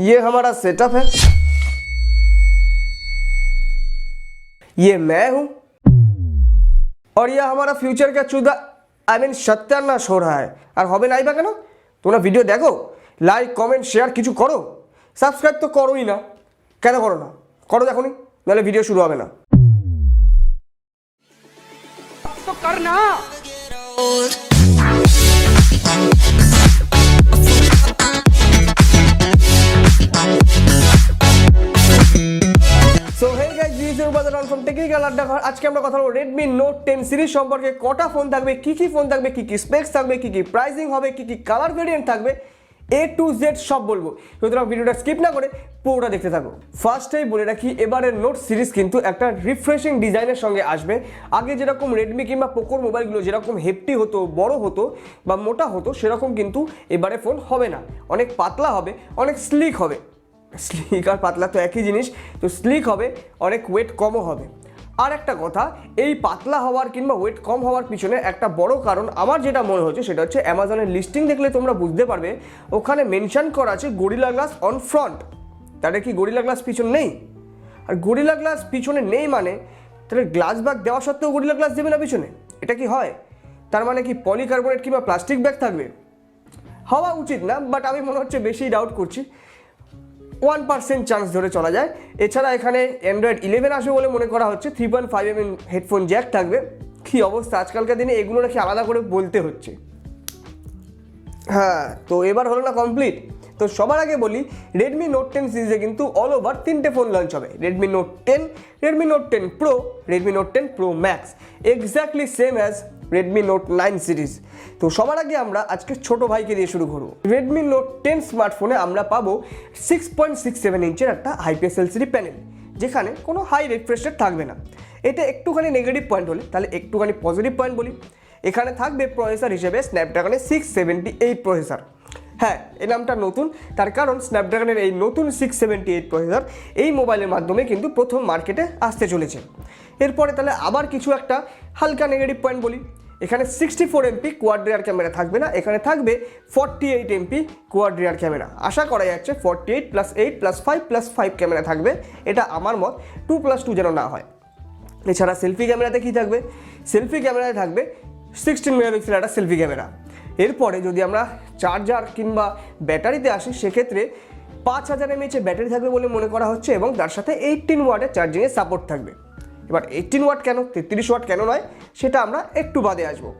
ये हमारा सेटअप है, ये मैं हूं और यह हमारा फ्यूचर का चूदा आई मीन सत्यानाश हो रहा है। और হবে নাই বা কেন? তোমরা ভিডিও দেখো, লাইক কমেন্ট শেয়ার কিছু করো, সাবস্ক্রাইব তো করোই না। কেন করো না? করো এখনই, নাহলে ভিডিও শুরু হবে না। তো করনা। So hey guys, this is your brother from Technical Addaghor। আজকে আমরা কথা বলবো Redmi Note 10 সিরিজ সম্পর্কে। কটা ফোন থাকবে, কি ফোন থাকবে, কি স্পেক্স থাকবে, কি প্রাইসিং হবে, কি কালার ভেরিয়েন্ট থাকবে, A to Z সব বলবো। সুতরাং ভিডিওটা স্কিপ না করে পুরোটা দেখতে থাকো। ফার্স্টেই বলে রাখি, এবারের নোট সিরিজ কিন্তু একটা রিফ্রেশিং ডিজাইনের সঙ্গে আসবে। আগে যেরকম রেডমি কিংবা পোকোর মোবাইলগুলো যেরকম হেফটি হতো, বড় হতো বা মোটা হতো, সেরকম কিন্তু এবারে ফোন হবে না। অনেক পাতলা হবে, অনেক স্লিক হবে। স্লিক আর পাতলা তো একই জিনিস। তো স্লিক হবে, অনেক ওয়েট কমও হবে। আর একটা কথা, এই পাতলা হওয়ার কিংবা ওয়েট কম হওয়ার পিছনে একটা বড় কারণ আমার যেটা মনে হচ্ছে সেটা হচ্ছে অ্যামাজনের লিস্টিং দেখলে তোমরা বুঝতে পারবে, ওখানে মেনশন করা আছে গরিলা গ্লাস অন ফ্রন্ট। তাহলে কি গরিলা গ্লাস পিছন নেই? আর গরিলা গ্লাস পিছনে নেই মানে তাহলে গ্লাস ব্যাগ দেওয়া সত্ত্বেও গরিলা গ্লাস দেবে না পিছনে? এটা কি হয়? তার মানে কি পলিকার্বনেট কিংবা প্লাস্টিক ব্যাগ থাকবে? হওয়া উচিত না, বাট আমি মনে হচ্ছে বেশি ডাউট করছি। 1% চান্স ধরে চলা যায়। এছাড়া এখানে অ্যান্ড্রয়েড 11 আসবে বলে মনে করা হচ্ছে। 3.5mm হেডফোন জ্যাক থাকবে। কী অবস্থা আজকালকার দিনে, এগুলো নাকি আলাদা করে বলতে হচ্ছে। হ্যাঁ, তো এবার হলো না কমপ্লিট। তো সবার আগে বলি, রেডমি নোট 10 সিরিজে কিন্তু অল ওভার 3টে ফোন লঞ্চ হবে। Redmi note 10, Redmi note 10 pro, Redmi note 10 pro max, exactly same as Redmi note 9 series. তো সবার আগে আমরা আজকে ছোটো ভাইকে দিয়ে শুরু করবো। রেডমি নোট 10 স্মার্টফোনে আমরা পাবো 6.67 ইঞ্চের একটা IPS LCD প্যানেল, যেখানে কোনো হাই রিফ্রেশ রেট থাকবে না। এটা একটুখানি নেগেটিভ পয়েন্ট হলে তাহলে একটুখানি পজিটিভ পয়েন্ট বলি। এখানে থাকবে প্রসেসর হিসেবে স্ন্যাপড্রাগনের 678 প্রসেসর। হ্যাঁ, এই নামটা নতুন, তার কারণ স্ন্যাপড্রাগনের এই নতুন 678 প্রসেসর এই মোবাইলের মাধ্যমে কিন্তু প্রথম মার্কেটে আসতে চলেছে। এরপরে তাহলে আবার কিছু একটা হালকা নেগেটিভ পয়েন্ট বলি। এখানে 64 MP কোয়াড রিয়ার ক্যামেরা থাকবে না, এখানে থাকবে 48 MP কোয়াড রিয়ার ক্যামেরা। আশা করা যাচ্ছে 48 + 8 + 5 + 5 ক্যামেরা থাকবে। এটা আমার মত, 2+2 যেন না হয়। এছাড়া সেলফি ক্যামেরাতে কী থাকবে? সেলফি ক্যামেরায় থাকবে 16 মেগাপিক্সেল একটা সেলফি ক্যামেরা। এরপরে যদি আমরা চার্জার কিংবা ব্যাটারিতে আসি, সেক্ষেত্রে 5000 mAh ব্যাটারি থাকবে বলে মনে করা হচ্ছে এবং তার সাথে 18 ওয়াটের চার্জিংয়ের সাপোর্ট থাকবে। এবার 18 ওয়াট কেন, 33 ওয়াট কেন নয়, সেটা আমরা একটু বাদে আসবো।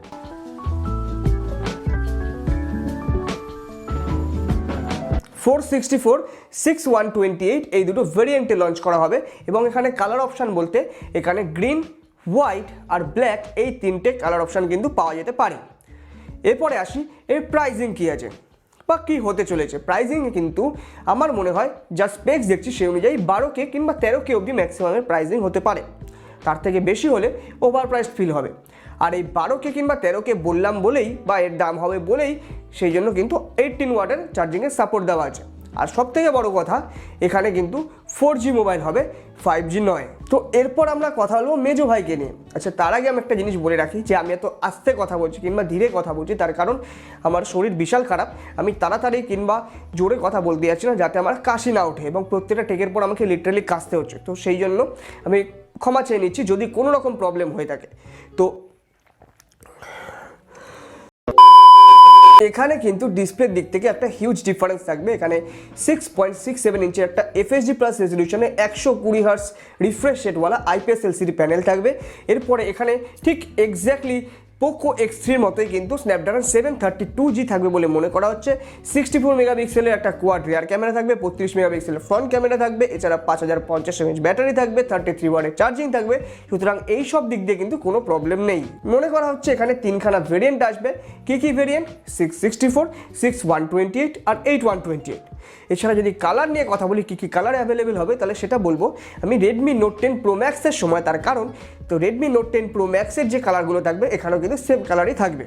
464, 6128 এই দুটো ভেরিয়েন্টে লঞ্চ করা হবে এবং এখানে কালার অপশান বলতে এখানে গ্রিন, হোয়াইট আর ব্ল্যাক এই 3টে কালার অপশান কিন্তু পাওয়া যেতে পারে। এরপরে আসি, এর প্রাইজিং কী আছে বা কী হতে চলেছে। প্রাইজিংয়ে কিন্তু আমার মনে হয় যা স্পেক্স দেখছি সেই অনুযায়ী 12K কিংবা 13K অবধি ম্যাক্সিমামের প্রাইজিং হতে পারে। তার থেকে বেশি হলে ওভার প্রাইস ফিল হবে। আর এই 12K কিংবা 13K বললাম বলেই বা এর দাম হবে বলেই সেই জন্য কিন্তু 18 ওয়াটের চার্জিংয়ের সাপোর্ট দেওয়া আছে। আর সবথেকে বড় কথা, এখানে কিন্তু 4G মোবাইল হবে, 5G নয়। তো এরপর আমরা কথা বলবো মেজো ভাইকে নিয়ে। আচ্ছা, তার আগে আমি একটা জিনিস বলে রাখি যে আমি এত আস্তে কথা বলছি কিংবা ধীরে কথা বলছি, তার কারণ আমার শরীর বিশাল খারাপ। আমি তাড়াতাড়ি কিংবা জোরে কথা বলতে যাচ্ছি না, যাতে আমার কাশি না ওঠে এবং প্রত্যেকটা টেকের পর আমাকে লিটারালি কাশতে হচ্ছে। তো সেই জন্য আমি ক্ষমা চেয়ে নিচ্ছি যদি কোনো রকম প্রবলেম হয়ে থাকে। তো এখানে কিন্তু ডিসপ্লের দিক থেকে একটা হিউজ ডিফারেন্স থাকবে। এখানে 6.67 ইঞ্চের একটা FHD+ রেজলিউশনে 120 হার্টজ রিফ্রেশ রেটওয়ালা IPS LCD প্যানেল থাকবে। এরপরে এখানে ঠিক এক্স্যাক্টলি পোকো X3 মতোই কিন্তু স্ন্যাপড্রাগন 732G থাকবে বলে মনে করা হচ্ছে। 64 মেগাপিক্সেলের একটা কোয়াড রিয়ার ক্যামেরা থাকবে, 32 মেগাপিক্সেলের ফ্রন্ট ক্যামেরা থাকবে। এছাড়া 5050 mAh ব্যাটারি থাকবে, 33 ওয়াটের চার্জিং থাকবে। সুতরাং এই সব দিক দিয়ে কিন্তু কোনো প্রবলেম নেই। মনে করা হচ্ছে এখানে 3খানা ভেরিয়েন্ট আসবে। কী ভেরিয়েন্ট? 664, 6128 আর 8128। এছাড়া যদি কালার নিয়ে কথা বলি, কী কালার অ্যাভেলেবেল হবে, তাহলে সেটা বলবো আমি রেডমি নোট 10 প্রো ম্যাক্সের সময়। তার কারণ তো রেডমি নোট 10 প্রো ম্যাক্সের যে কালারগুলো থাকবে এখানেও কিন্তু সেম কালারই থাকবে।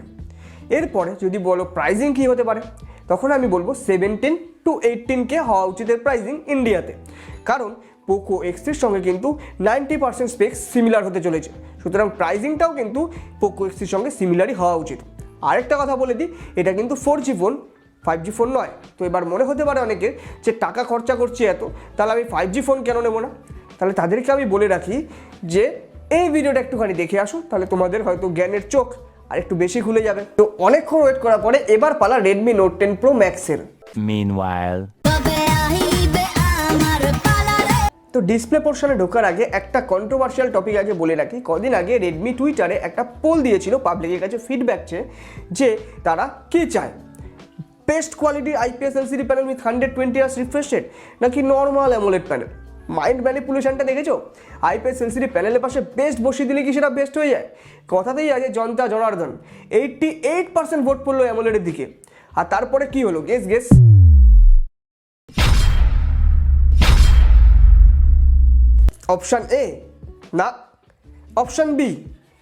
এরপরে যদি বলো প্রাইজিং কী হতে পারে, তখন আমি বলবো 17 to 18K হওয়া উচিত প্রাইজিং ইন্ডিয়াতে। কারণ পোকো X3 সঙ্গে কিন্তু 90% স্পেক্স সিমিলার হতে চলেছে। সুতরাং প্রাইজিংটাও কিন্তু পোকো X3 সঙ্গে সিমিলারই হওয়া উচিত। আরেকটা কথা বলে দিই, এটা কিন্তু 4G ফোন, 5G ফোন নয়। তো এবার মনে হতে পারে অনেকের যে টাকা খরচা করছি এত, তাহলে আমি 5G ফোন কেন নেবো না? তাহলে তাদেরকে আমি বলে রাখি যে এই ভিডিওটা একটুখানি দেখে আসো, তাহলে তোমাদের হয়তো জ্ঞানের চোখ আর একটু বেশি খুলে যাবে। তো অনেকক্ষণ ওয়েট করার পরে এবার পালা Redmi Note 10 Pro Max এর। Meanwhile, তো ডিসপ্লে পোর্শনে ঢোকার আগে একটা কন্ট্রোভার্সিয়াল টপিক আগে বলে রাখি। কদিন আগে রেডমি টুইটারে একটা পোল দিয়েছিল পাবলিকের কাছে ফিডব্যাক চেয়ে, যে তারা কি চায়, বেস্ট কোয়ালিটির IPS LCD panel with 120 Hz refresh rate নাকি নর্মাল অ্যামোলেড প্যানেল। মাইন্ড ম্যানিপুলেশনটা দেখেছো? IPS LCD প্যানেলের পাশে বেস্ট বসিয়ে দিলে কি সেটা বেস্ট হয়ে যায়? কথাতেই আছে জনতা জনার্দন, 88% ভোট পড়লো অ্যামোলেডের দিকে। আর তারপরে কি হলো? গেস অপশান এ না অপশান বি,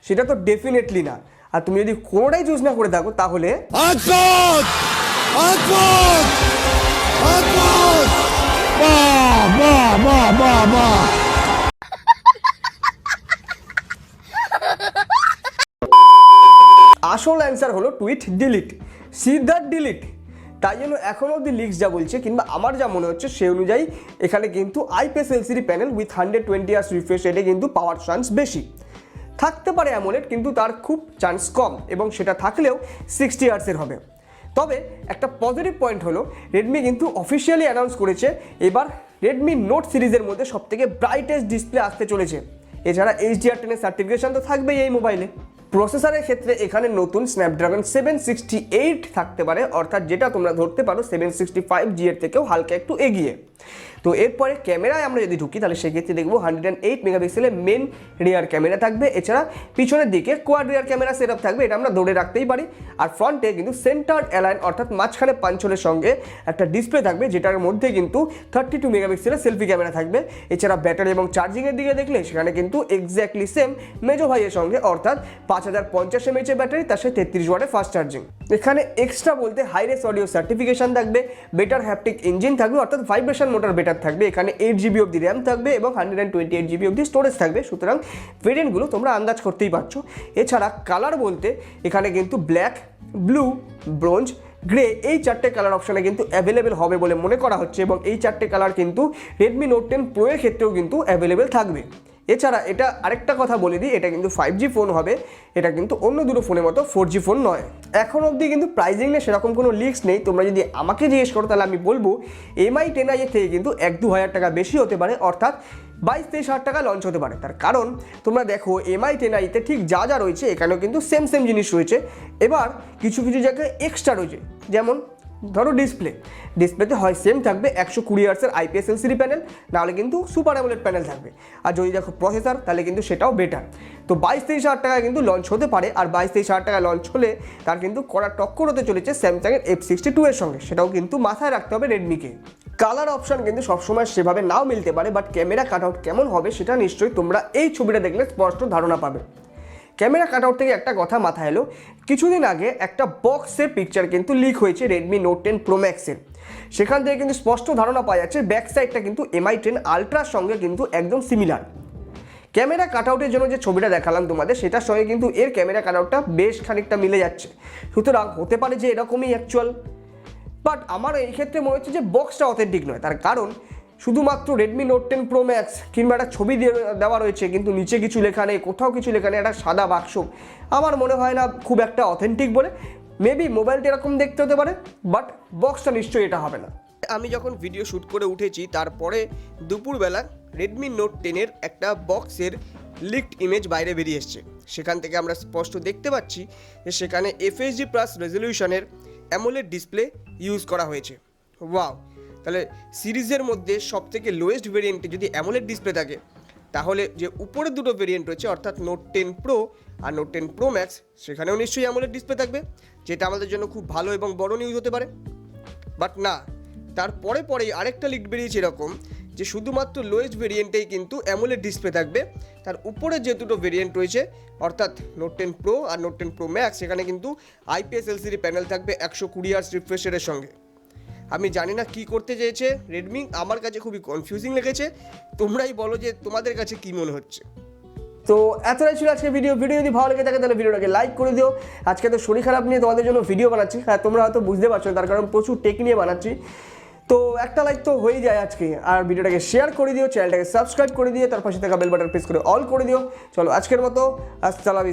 সেটা তো ডেফিনেটলি না। আর তুমি যদি কোনোটাই চুজ না করে থাকো তাহলে আসল অ্যান্সার হলো টুইট ডিলিট, সিধা ডিলিট। তাই জন্য এখনও অবধি লিক্স যা বলছে কিংবা আমার যা মনে হচ্ছে সে অনুযায়ী এখানে কিন্তু IPS LCD panel with 120 Hz refresh রেটে কিন্তু পাওয়ার চান্স বেশি। থাকতে পারে অ্যামোলেড, কিন্তু তার খুব চান্স কম, এবং সেটা থাকলেও 60 Hz হবে। তবে একটা পজিটিভ পয়েন্ট হলো রেডমি কিন্তু অফিসিয়ালি অ্যানাউন্স করেছে এবার রেডমি নোট সিরিজের মধ্যে সবথেকে ব্রাইটেস্ট ডিসপ্লে আসতে চলেছে। এছাড়া HDR10 সার্টিফিকেশন তো থাকবেই এই মোবাইলে। প্রসেসরের ক্ষেত্রে এখানে নতুন স্ন্যাপড্রাগন 768 থাকতে পারে, অর্থাৎ যেটা তোমরা ধরতে পারো 765G এর থেকেও হালকা একটু এগিয়ে। তো এরপরে ক্যামেরায় আমরা যদি ঢুকি তাহলে সেক্ষেত্রে দেখবো 108 মেগাপিক্সেলের মেন রিয়ার ক্যামেরা থাকবে। এছাড়া পিছনের দিকে কোয়াড রিয়ার ক্যামেরা সেটআপ থাকবে, এটা আমরা ধরে রাখতেই পারি। আর ফ্রন্টে কিন্তু সেন্টার অ্যালাইন অর্থাৎ মাঝখানে পাঞ্চলের সঙ্গে একটা ডিসপ্লে থাকবে, যেটার মধ্যে কিন্তু 32 মেগাপিক্সেলের সেলফি ক্যামেরা থাকবে। এছাড়া ব্যাটারি এবং চার্জিংয়ের দিকে দেখলে সেখানে কিন্তু এক্স্যাক্টলি সেম মেজো ভাইয়ের সঙ্গে, অর্থাৎ 5050 mAh ব্যাটারি, তার সাথে 33 ওয়াটের ফাস্ট চার্জিং। এখানে এক্সট্রা বলতে হাইরেস অডিও সার্টিফিকেশন থাকবে, বেটার হ্যাপটিক ইঞ্জিন থাকবে, অর্থাৎ ভাইব্রেশন মোটর বেটার থাকবে। এখানে 8GB অবধি র্যাম থাকবে এবং 128GB অবধি স্টোরেজ থাকবে। সুতরাং ভেরিয়েন্টগুলো তোমরা আন্দাজ করতেই পারছো। এছাড়া কালার বলতে এখানে কিন্তু ব্ল্যাক, ব্লু, ব্রোঞ্জ, গ্রে এই চারটে কালার অপশানে কিন্তু অ্যাভেলেবেল হবে বলে মনে করা হচ্ছে, এবং এই চারটে কালার কিন্তু Redmi Note 10 Pro এর ক্ষেত্রেও কিন্তু অ্যাভেলেবেল থাকবে। এছাড়া এটা আরেকটা কথা বলে দিই, এটা কিন্তু 5G ফোন হবে, এটা কিন্তু অন্য দুটো ফোনের মতো 4G ফোন নয়। এখন অবধি কিন্তু প্রাইজিং নিয়ে সেরকম কোনো লিক্স নেই। তোমরা যদি আমাকে জিজ্ঞেস করো তাহলে আমি বলবো MI 10i এর থেকে কিন্তু 1-2 হাজার টাকা বেশি হতে পারে, অর্থাৎ 22-23 হাজার টাকা লঞ্চ হতে পারে। তার কারণ তোমরা দেখো MI 10i তে ঠিক যা যা রয়েছে এখানেও কিন্তু সেম জিনিস রয়েছে। এবার কিছু জায়গায় এক্সট্রা রয়েছে, যেমন ধরো ডিসপ্লেতে হয় সেম থাকবে 120 Hz IPS LCD প্যানেল, নাহলে কিন্তু সুপার অ্যামোলেড প্যানেল থাকবে। আর যদি দেখো প্রসেসর তাহলে কিন্তু সেটাও বেটার। তো 22-23 হাজার টাকায় কিন্তু লঞ্চ হতে পারে, আর 22-23 হাজার টাকা লঞ্চ হলে তার কিন্তু কড়া টক্কর হতে চলেছে স্যামসাংয়ের F62 এর সঙ্গে, সেটাও কিন্তু মাথায় রাখতে হবে রেডমিকে। কালার অপশন কিন্তু সবসময় সেভাবে নাও মিলতে পারে, বাট ক্যামেরা কাটআউট কেমন হবে সেটা নিশ্চয়ই তোমরা এই ছবিটা দেখলে স্পষ্ট ধারণা পাবে। ক্যামেরা কাটআউট থেকে একটা কথা মাথায় এলো, কিছুদিন আগে একটা বক্সের পিকচার কিন্তু লিক হয়েছে Redmi Note 10 Pro Max এর। সেখান থেকে কিন্তু স্পষ্ট ধারণা পাওয়া যাচ্ছে ব্যাক সাইডটা কিন্তু MI 10 Ultraর সঙ্গে কিন্তু একদম সিমিলার। ক্যামেরা কাটআউটের জন্য যে ছবিটা দেখালাম তোমাদের, সেটার সঙ্গে কিন্তু এর ক্যামেরা কাটআউটটা বেশ খানিকটা মিলে যাচ্ছে। সুতরাং হতে পারে যে এরকমই অ্যাকচুয়াল, বাট আমার এই ক্ষেত্রে মনে হচ্ছে যে বক্সটা অথেন্টিক নয়। তার কারণ শুধুমাত্র Redmi Note 10 Pro Max কিংবা একটা ছবি দিয়ে দেওয়া রয়েছে, কিন্তু নিচে কিছু লেখা নেই, কোথাও কিছু লেখা নেই, একটা সাদা বাক্স। আমার মনে হয় না খুব একটা অথেন্টিক বলে। মেবি মোবাইলটা এরকম দেখতে হতে পারে, বাট বক্সটা নিশ্চয়ই এটা হবে না। আমি যখন ভিডিও শ্যুট করে উঠেছি তারপরে দুপুরবেলা Redmi Note 10 এর একটা বক্সের লিকড ইমেজ বাইরে বেরিয়ে এসছে। সেখান থেকে আমরা স্পষ্ট দেখতে পাচ্ছি যে সেখানে FHD+ রেজলিউশনের অ্যামোলেড ডিসপ্লে ইউজ করা হয়েছে। ওয়াও! তাহলে সিরিজের মধ্যে সবথেকে লোয়েস্ট ভেরিয়েন্টে যদি অ্যামোলেড ডিসপ্লে থাকে, তাহলে যে উপরের দুটো ভেরিয়েন্ট রয়েছে অর্থাৎ Note 10 Pro আর Note 10 Pro Max, সেখানেও নিশ্চয়ই অ্যামোলেড ডিসপ্লে থাকবে, যেটা আমাদের জন্য খুব ভালো এবং বড় নিউজ হতে পারে। বাট না, তারপরে আরেকটা লিক বেরিয়েছে এরকম যে শুধুমাত্র লোয়েস্ট ভেরিয়েন্টেই কিন্তু অ্যামোলেড ডিসপ্লে থাকবে, তার উপরে যে দুটো ভেরিয়েন্ট রয়েছে অর্থাৎ Note 10 Pro আর Note 10 Pro Max, সেখানে কিন্তু IPS LCD প্যানেল থাকবে 120 Hz রিফ্রেশ রেটের সঙ্গে। আমি জানি না কী করতে চেয়েছে রেডমি, আমার কাছে খুবই কনফিউজিং লেগেছে। তোমরাই বলো যে তোমাদের কাছে কী মনে হচ্ছে। তো এতটাই ছিল আজকে ভিডিও যদি ভালো লেগে থাকে তাহলে ভিডিওটাকে লাইক করে দিও। আজকে তো শরীর খারাপ নিয়ে তোমাদের জন্য ভিডিও বানাচ্ছি, হ্যাঁ তোমরা হয়তো বুঝতে পারছো, তার কারণ প্রচুর টেক নিয়ে বানাচ্ছি। তো একটা লাইক তো হয়েই যায় আজকে, আর ভিডিওটাকে শেয়ার করে দিও, চ্যানেলটাকে সাবস্ক্রাইব করে দিও, তার পাশে থাকা বেল বাটন প্রেস করে অল করে দিও। চলো আজকের মতো আসসালাম।